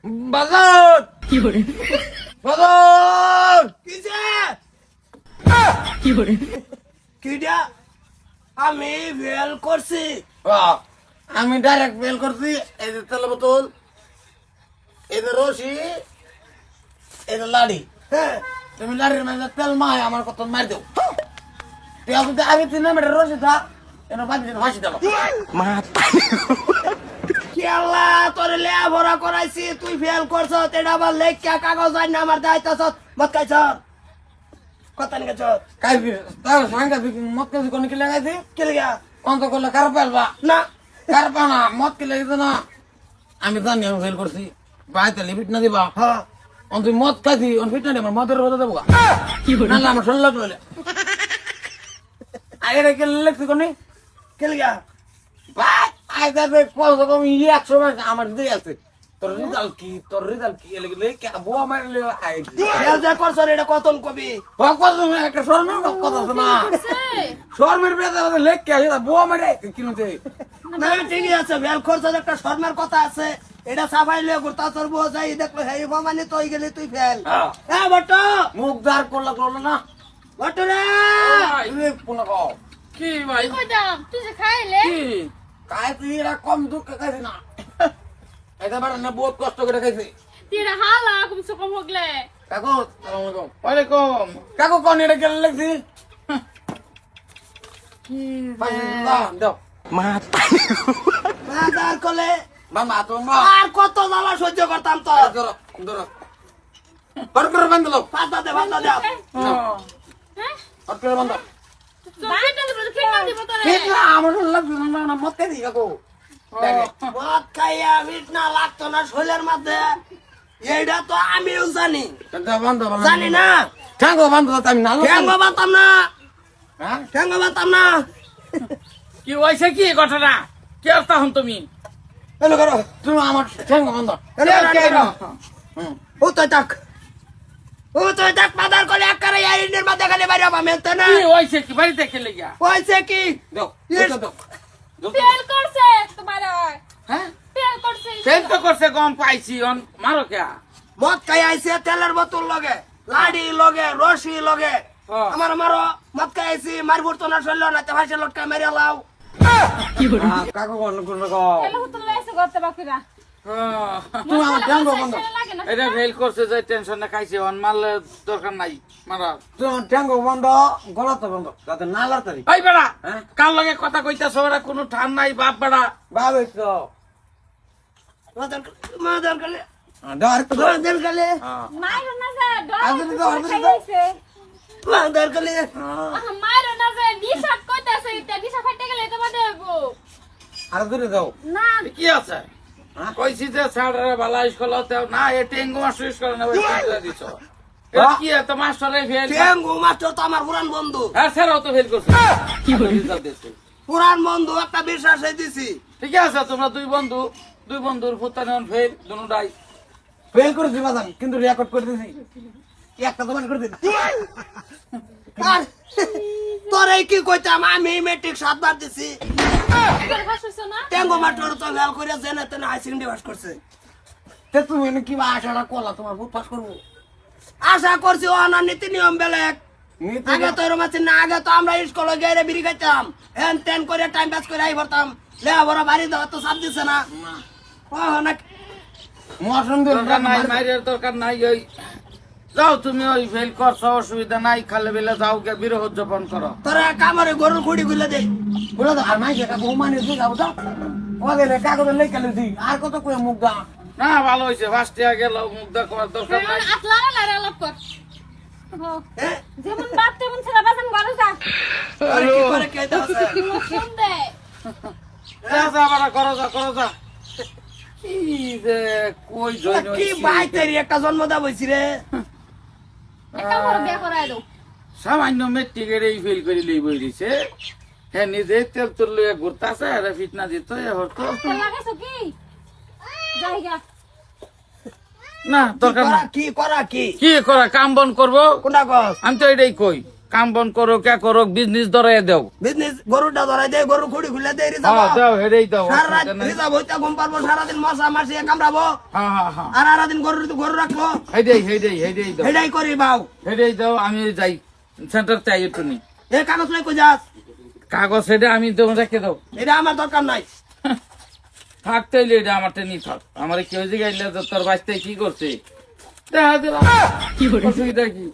বাজার বাজার কিডা আমি ফেল করছি। আমি ডাইরেক্ট ফেল করছি। এই যে তেল বোতল, এই যে রশি, এই যে লাড়ি। হ্যাঁ তুমি লাড়ির মাঝে তেল মায় আমার কত মার দেও। তেল যদি আগে 3 মিনিট রশি থাক এনে বাদ দিয়ে ফাঁসি দিল। কেলা তোর লেভরা করাইছি, তুই ফেল করছ। এটা আবার লেখা কাগজ আইন আমার দায়িত্ব মত খাইছ কথা নিয়ে গেছ কাই তার সাংঘাতিক মদ কাজ কোন কি লাগাইছি কে লিগা অন্ত করলে কার পালবা না কার পানা মদ কি লাগাইছে না। আমি জানি আমি ফেল করছি। বাইতে লিমিট না দিবা। হ্যাঁ অন্ত মদ খাইছি অন ফিট না আমার মদের বদলে দেবো। না আমার শুনল লইলে আগে কে লেখছি কোনি কে লিগা ভাই আই যাবে কত কম 100 মাস আমার দিয়ে আছে। তোর রেজাল্ট কি এলে কে বুয়া মারলে আই ফেল যে করছ এটা কতন কবি কত একটা শর্মের কথা আছে না। শর্মের বেদা লেখ কে আসে বুয়া মারে কিনতে। না ঠিকই আছে, ফেল করছ একটা শর্মের কথা আছে। এটা সাফাই লিয়ে ঘুরতা তোর বউ যাই দেখলো হেই বামানি তুই গেলি তুই ফেল। হ্যাঁ বট মুখ দাঁড় করলো না। বট রে পুনঃ কও কি ভাই কইতাম তুই যে খাইলে কি কাই তুই এরা কম দুঃখ খাইছি না। এটা বাড়া না বহুত কষ্ট করে খাইছি। তিরা হালা কমসে কম হগলে কাকু আসসালামু আলাইকুম। ওয়ালাইকুম। কাকু কোন এটা কে লেখছি কি দাও বাজার কলে বাবা তোমা আর কত জ্বালা সহ্য করতাম তো। ধরো ধরো হর করে বান্ধলো পাতা দে হ্যাঁ হর করে বান্ধো। বাইটা দিব খেলা দিব তোরে ঠিক না আমার লাগবে না মত কে দি কাকু। মদ খাইয়া বিট না লাগতো না শরীরের মধ্যে, এইটা তো আমিও জানি। বান্ধো জানি না ঠ্যাঙ্গো বান্ধো আমি নালো ঠ্যাঙ্গ বাতাম না, হ্যাঁ ঠ্যাঙ্গ বাতাম না। কি হয়েছে কি ঘটনা কি অবস্থা হন তুমি এলো করো তুমি আমার ঠ্যাঙ্গো বান্ধো। ও তো থাক বাজার করে একবারে ইন্ডিয়ার মধ্যে খালি বাইরে হবা মেলতে না। কি হয়েছে কি বাড়িতে খেলে গিয়া হয়েছে কি দাও Yes. দাও ফেল করছে তোমার হ্যাঁ ফেল করছে ফেল তো করছে গম পাইছি অন মারো কে মদ খাই আইছে, তেলের বোতল লগে, লাড়ি লগে, রশি লগে। হ্যাঁ। আমার মারো মদ খাই আইছি, মারবুর তো না শরীর না তে ভাইসে লটকা মেরে লাও। কাকু কোন কোন কো ফেল হতো লাইছে করতে বাকিরা তুমি আমার ঠ্যাঙ্গো বান্ধো। লাগে না এটা ফেল করছে যে টেনশন না খাইছে অন মারলে দরকার নাই মারা তুমি আমার ঠ্যাঙ্গো বান্ধো গলাতে বান্ধো যাতে না লাড়তারি। এই বেড়া হ্যাঁ? কার লগে কথা কইতাছ ওরা কোনো ঠান নাই বাপ বেড়া বাবে তো মাদার কালে দাও আর তো মাদার কালে মাইরো না যে আজকে তো ডর আজকে তো। খাইছে মাদার কালে মাইরো না যে নিশাত কইতাছে এটা নিশা ফাইতে গেলে তোমার দেব আর দূরে দাও। না কি আছে কইছি যে স্যার ভালো স্কুল হতেও না এ টেঙ্গু মাস্টার স্কুল না ওই দিছ কি এত মাস্টারে ফেল ঠ্যাঙ্গু মাস্টার তো আমার পুরান বন্ধু। হ্যাঁ স্যার তো ফেল করছে কি রেজাল্ট দিছে পুরান বন্ধু একটা বিশ্বাস দিছি। ঠিক আছে তোমরা দুই বন্ধুর ফুতানে ফেল দুটাই ফেল করে দিবা জান কিন্তু রেকর্ড করে দিছি একটা তোমার করে দিন। আর তোরে কি কইতাম, আমি মেট্রিক 7 বার দিছি। তোর ভাষা না ঠ্যাঙ্গু মাস্টার তো ফেল করে জেনে তেনে হাই সেকেন্ডারি পাস করছে। তে তুমি এনে কি আশাটা করলা তোমার বুট পাস করবো আশা করছি ও না নীতি নিয়ম বেলেগ। নীতি আগে তো এরকম আছে না, আগে তো আমরা স্কুলে গিয়ে বিড়ি খাইতাম, হ্যান ত্যান করে টাইম পাস করে আই পড়তাম। লেখাপড়া বাড়ি দেওয়া তো চাপ দিচ্ছে না। ও না মশন দরকার নাই মাইরের দরকার নাই ওই যাও তুমি ওই ফেল করছো অসুবিধা নাই খালে বেলে যাও গে বিরহ উদযাপন করো তোরা কামড়ে গরুর খুঁড়ি খুলে দে। বলে তো আর মাই যেটা বউ মানে তুই যাও তো ওদের কাগজে লেখা লিখি আর কত করে মুখ দা না ভালো হয়েছে ফার্স্টে গেল মুগ্ধা করার দরকার নাই আতলারা লারা লাপ কর হ্যাঁ? যেমন বাপ তেমন ছেলে বাসন ঘরে যা তোরা কি করে কে দাও আছে? শুন দে যা যা বাড়া করো যা কি যে কই জয়েন কি ভাই তেরি একটা জন্ম দা বইছি রে। একটা বড় বিয়া করাই দাও সামান্য মেট্রিকের এই ফেল করে লই বই দিছে হ্যাঁ নিজে তেল তোর লইয়া ঘুরতাছে আর ফিটনা দিত হতো তেল লাগাইছো কি জায়গা না দরকার নাই কি করা কি কি করা কাম বন করবো কোনটা কস? আমি তো এটাই কই কাম বন করো কে করো বিজনেস ধরে দাও বিজনেস গরুটা ধরাই দে গরু খুঁড়ি খুলে দে হ্যাঁ দাও হেরেই দাও সারা রাত রিজার্ভ হইতে ঘুম পারবো সারাদিন মশা মাসি কামড়াবো হ্যাঁ হ্যাঁ হ্যাঁ আর সারাদিন গরু রাখবো হেডেই দাও এটাই করি বাউ হেডেই দাও আমি যাই সেন্টার চাই একটু নি এ কাগজ লই কই যাস কাগজ হেডে আমি তোমার রেখে দাও এটা আমার দরকার নাই থাকতে হইলে এটা আমার টেনি থাক আমার কেউ জিগাইলে তোর বাঁচতে কি করছে দেখা দিলাম অসুবিধা কি